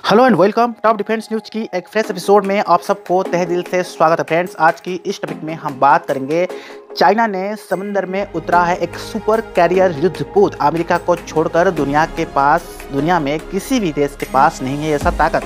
Hello and welcome top defence news की एक fresh episode में आप सबको तहे दिल से स्वागत है फ्रेंड्स। आज की इस टॉपिक में हम बात करेंगे चाइना ने समंदर में उतरा है एक सुपर कैरियर युद्धपोत। अमेरिका को छोड़कर दुनिया में किसी भी देश के पास नहीं है ऐसा ताकत।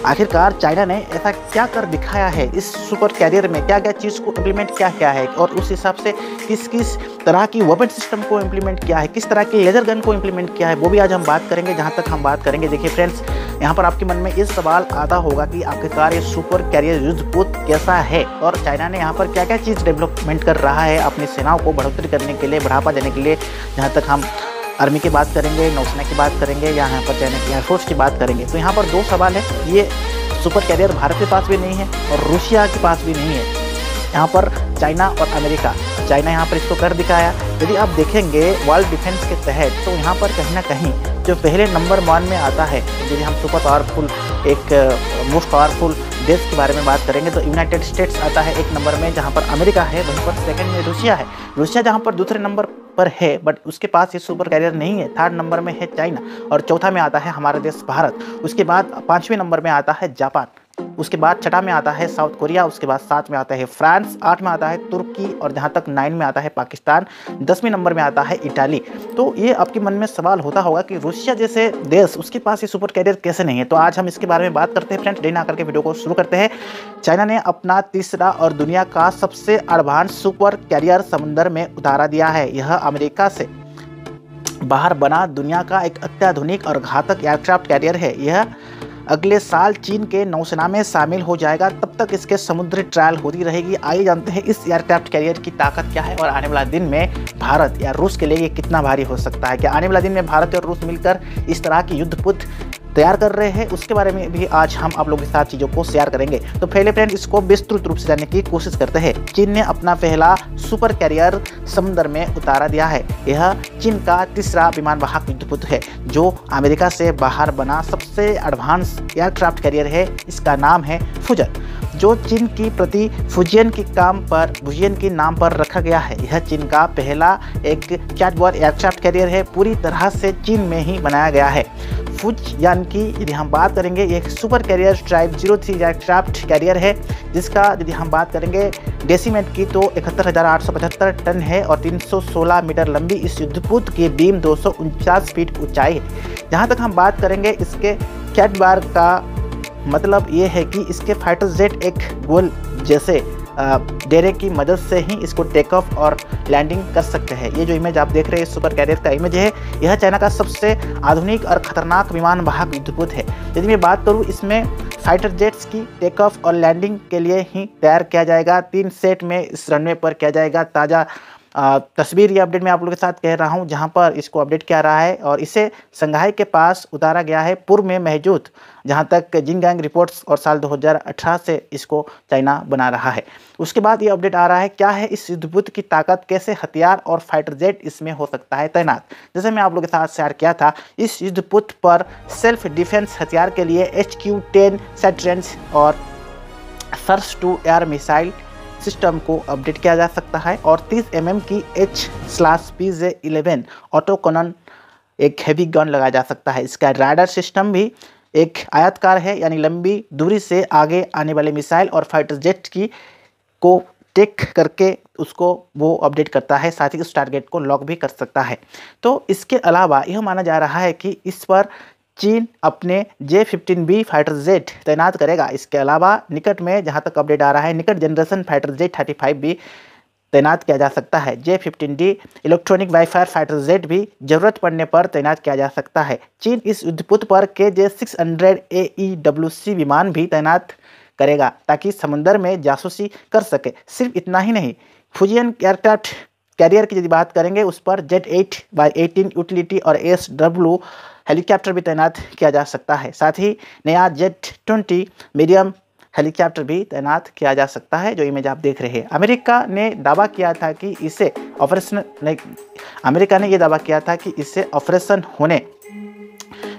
आखिरकार चाइना ने ऐसा क्या कर दिखाया है, इस सुपर कैरियर में क्या क्या चीज़ को इम्प्लीमेंट किया है और उस हिसाब से किस किस तरह की वेपन सिस्टम को इम्प्लीमेंट किया है, किस तरह की लेजर गन को इम्प्लीमेंट किया है, वो भी आज हम बात करेंगे। जहाँ तक हम बात करेंगे, देखिए फ्रेंड्स, यहाँ पर आपके मन में ये सवाल आता होगा कि आखिरकार ये सुपर कैरियर युद्धपोत कैसा है और चाइना ने यहाँ पर क्या क्या चीज़ डेवलपमेंट कर रहा है अपनी सेनाओं को बढ़ोतरी करने के लिए, बढ़ावा देने के लिए। जहाँ तक हम आर्मी की बात करेंगे, नौसेना की बात करेंगे, यहाँ पर चाइना की एयरफोर्स की बात करेंगे, तो यहाँ पर दो सवाल है। ये सुपर कैरियर भारत के पास भी नहीं है और रूसिया के पास भी नहीं है। यहाँ पर चाइना और अमेरिका, चाइना यहाँ पर इसको कर दिखाया। यदि आप देखेंगे वर्ल्ड डिफेंस के तहत, तो यहाँ पर कहीं ना कहीं जो पहले नंबर 1 में आता है, यदि हम सुपर पावरफुल एक मोस्ट पावरफुल देश के बारे में बात करेंगे तो यूनाइटेड स्टेट्स आता है 1 नंबर में, जहाँ पर अमेरिका है, वहीं पर सेकंड में रूसिया है। रूसिया जहाँ पर दूसरे नंबर पर है, बट उसके पास ये सुपर कैरियर नहीं है। 3rd नंबर में है चाइना और चौथा में आता है हमारा देश भारत। उसके बाद 5वें नंबर में आता है जापान, उसके बाद 6ठा में आता है साउथ कोरिया, उसके बाद 7 में आता है फ्रांस, 8 में आता है तुर्की और जहाँ तक 9 में आता है पाकिस्तान, 10वें नंबर में आता है इटाली। तो ये आपके मन में सवाल होता होगा कि रूसिया जैसे देश, उसके पास ये सुपर कैरियर कैसे नहीं है। तो आज हम इसके बारे में बात करते हैं फ्रेंड्स। देरी ना करके वीडियो को शुरू करते हैं। चाइना ने अपना तीसरा और दुनिया का सबसे एडवांस सुपर कैरियर समुद्र में उतारा दिया है। यह अमेरिका से बाहर बना दुनिया का एक अत्याधुनिक और घातक एयरक्राफ्ट कैरियर है। यह अगले साल चीन के नौसेना में शामिल हो जाएगा। तब तक इसके समुद्री ट्रायल होती रहेगी। आइए जानते हैं इस एयरक्राफ्ट कैरियर की ताकत क्या है और आने वाला दिन में भारत या रूस के लिए ये कितना भारी हो सकता है। क्या आने वाला दिन में भारत और रूस मिलकर इस तरह की युद्धपोत तैयार कर रहे हैं, उसके बारे में भी आज हम आप लोगों के साथ चीज़ों को शेयर करेंगे। तो पहले फ्रेंड इसको विस्तृत रूप से जानने की कोशिश करते हैं। चीन ने अपना पहला सुपर कैरियर समुद्र में उतारा दिया है। यह चीन का तीसरा विमान वाहक युद्धपोत है जो अमेरिका से बाहर बना सबसे एडवांस एयरक्राफ्ट कैरियर है। इसका नाम है फुजन, जो चीन की प्रति फुजियन के नाम पर रखा गया है। यह चीन का पहला एक कैटबॉल एयरक्राफ्ट कैरियर है, पूरी तरह से चीन में ही बनाया गया है। फुजियान की यदि हम बात करेंगे, एक super carrier type 03 aircraft carrier है, जिसका यदि हम बात करेंगे डेसीमेंट की तो 71,875 टन है और 316 मीटर लंबी इस युद्धपोत की बीम 249 फीट ऊंचाई है। जहाँ तक हम बात करेंगे इसके कैटबार का मतलब ये है कि इसके फाइटर जेट एक गोल जैसे डेरे की मदद से ही इसको टेक ऑफ और लैंडिंग कर सकते हैं। ये जो इमेज आप देख रहे हैं सुपर कैरियर का इमेज है, यह चाइना का सबसे आधुनिक और खतरनाक विमान वाहक युद्धपोत है। यदि मैं बात करूँ, इसमें फाइटर जेट्स की टेक ऑफ और लैंडिंग के लिए ही तैयार किया जाएगा। 3 सेट में इस रनवे पर किया जाएगा। ताज़ा तस्वीर ये अपडेट मैं आप लोगों के साथ कह रहा हूँ, जहाँ पर इसको अपडेट किया रहा है और इसे संघाई के पास उतारा गया है, पूर्व में मौजूद, जहाँ तक जिंगयांग रिपोर्ट्स, और साल 2018 से इसको चाइना बना रहा है। उसके बाद ये अपडेट आ रहा है क्या है इस युद्धपोत की ताकत, कैसे हथियार और फाइटर जेट इसमें हो सकता है तैनात। जैसे मैं आप लोगों के साथ शेयर किया था, इस युद्धपोत पर सेल्फ डिफेंस हथियार के लिए HQ-10 सैटरेंस और सर्स टू एयर मिसाइल सिस्टम को अपडेट किया जा सकता है और 30 mm की H/PJ-11 ऑटो कनन एक हैवी गन लगाया जा सकता है। इसका राडार सिस्टम भी एक आयताकार है, यानी लंबी दूरी से आगे आने वाले मिसाइल और फाइटर जेट को टेक करके उसको वो अपडेट करता है, साथ ही उस टारगेट को लॉक भी कर सकता है। तो इसके अलावा यह माना जा रहा है कि इस पर चीन अपने J-15B फाइटर जेट तैनात करेगा। इसके अलावा निकट में, जहां तक अपडेट आ रहा है, निकट जनरेशन फाइटर जेट 35 भी तैनात किया जा सकता है। J-15D electronic warfare fighter jet भी जरूरत पड़ने पर तैनात किया जा सकता है। चीन इस युद्धपोत पर KJ-600 AEWC विमान भी तैनात करेगा ताकि समुद्र में जासूसी कर सके। सिर्फ इतना ही नहीं, फुजियन एयरक्राफ्ट कैरियर की यदि बात करेंगे, उस पर Z-8/18 यूटिलिटी और SW हेलीकॉप्टर भी तैनात किया जा सकता है। साथ ही नया Z-20 मीडियम हेलीकॉप्टर भी तैनात किया जा सकता है, जो इमेज आप देख रहे हैं। अमेरिका ने ये दावा किया था कि इसे ऑपरेशन होने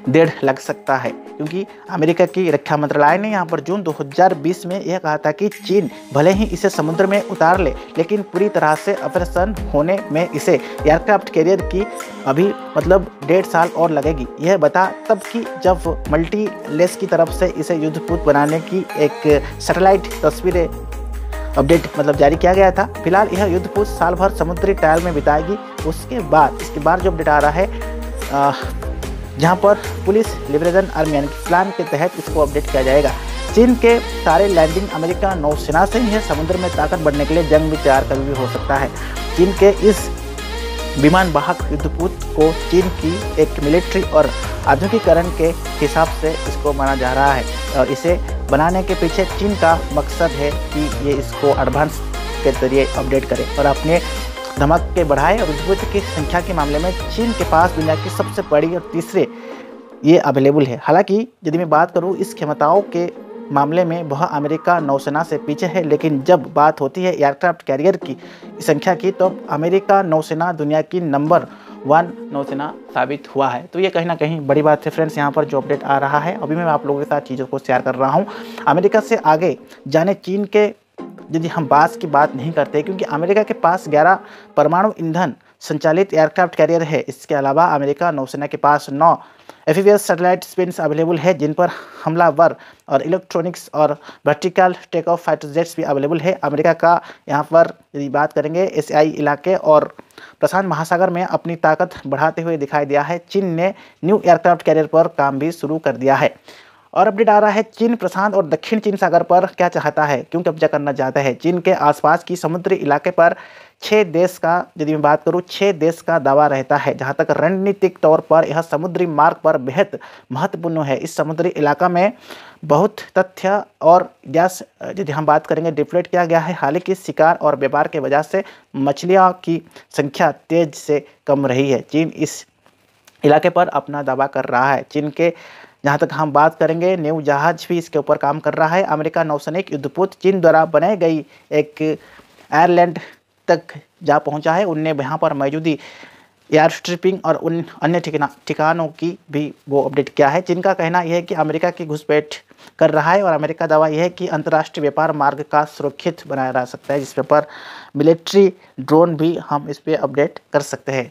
डेढ़ लग सकता है, क्योंकि अमेरिका की रक्षा मंत्रालय ने यहाँ पर जून 2020 में यह कहा था कि चीन भले ही इसे समुद्र में उतार ले, लेकिन पूरी तरह से ऑपरेशन होने में इसे एयरक्राफ्ट कैरियर की अभी मतलब 1.5 साल और लगेगी। यह बता तब कि जब मल्टीलेस की तरफ से इसे युद्धपोत बनाने की एक सैटेलाइट तस्वीरें अपडेट मतलब जारी किया गया था। फिलहाल यह युद्धपोत साल भर समुद्री ट्रायल में बिताएगी। इसके बाद जो अपडेट आ रहा है जहां पर पुलिस लिबरेशन आर्मी यानी प्लान के तहत इसको अपडेट किया जाएगा। चीन के सारे लैंडिंग अमेरिका नौसेना से ही समुद्र में ताकत बढ़ने के लिए जंग भी तैयार कर भी हो सकता है। चीन के इस विमान वाहक युद्धपोत को चीन की एक मिलिट्री और आधुनिकीकरण के हिसाब से इसको माना जा रहा है, और इसे बनाने के पीछे चीन का मकसद है कि ये इसको एडवांस के जरिए अपडेट करे और अपने धमाके बढ़ाए। और युद्धपोत की संख्या के मामले में चीन के पास दुनिया की सबसे बड़ी और तीसरे ये अवेलेबल है। हालांकि यदि मैं बात करूँ इस क्षमताओं के मामले में वह अमेरिका नौसेना से पीछे है, लेकिन जब बात होती है एयरक्राफ्ट कैरियर की संख्या की तो अमेरिका नौसेना दुनिया की नंबर 1 नौसेना साबित हुआ है। तो ये कहीं ना कहीं बड़ी बात है फ्रेंड्स। यहाँ पर जो अपडेट आ रहा है अभी मैं आप लोगों के साथ चीज़ों को शेयर कर रहा हूँ। अमेरिका से आगे जाने चीन के यदि हम की बात नहीं करते, क्योंकि अमेरिका के पास 11 परमाणु ईंधन संचालित एयरक्राफ्ट कैरियर है। इसके अलावा अमेरिका नौसेना के पास 9 एफीवीएस सैटेलाइट स्पिन्स अवेलेबल है, जिन पर हमलावर और इलेक्ट्रॉनिक्स और vertical take off fighter jets भी अवेलेबल है। अमेरिका का यहाँ पर यदि बात करेंगे एशियाई इलाके और प्रशांत महासागर में अपनी ताकत बढ़ाते हुए दिखाई दिया है। चीन ने न्यू एयरक्राफ्ट कैरियर पर काम भी शुरू कर दिया है। और अपडेट आ रहा है चीन प्रशांत और दक्षिण चीन सागर पर क्या चाहता है, क्यों कब्जा करना चाहता है। चीन के आसपास की समुद्री इलाके पर 6 देश का यदि मैं बात करूं 6 देश का दावा रहता है, जहां तक रणनीतिक तौर पर यह समुद्री मार्ग पर बेहद महत्वपूर्ण है। इस समुद्री इलाका में बहुत तथ्य और गैस यदि हम बात करेंगे डिप्लॉयड किया गया है। हालांकि शिकार और व्यापार के वजह से मछलियों की संख्या तेज से कम रही है। चीन इस इलाके पर अपना दावा कर रहा है। चीन के जहाँ तक हम बात करेंगे न्यू जहाज भी इसके ऊपर काम कर रहा है। अमेरिका नौसैनिक युद्धपोत चीन द्वारा बनाई गई एक आयरलैंड तक जा पहुंचा है। उनने यहाँ पर मौजूदी एयर स्ट्रिपिंग और उन अन्य ठिकानों की भी वो अपडेट किया है। चीन का कहना यह है कि अमेरिका की घुसपैठ कर रहा है, और अमेरिका दावा यह है कि अंतर्राष्ट्रीय व्यापार मार्ग का सुरक्षित बनाया जा सकता है, जिस पर मिलिट्री ड्रोन भी हम इस पर अपडेट कर सकते हैं।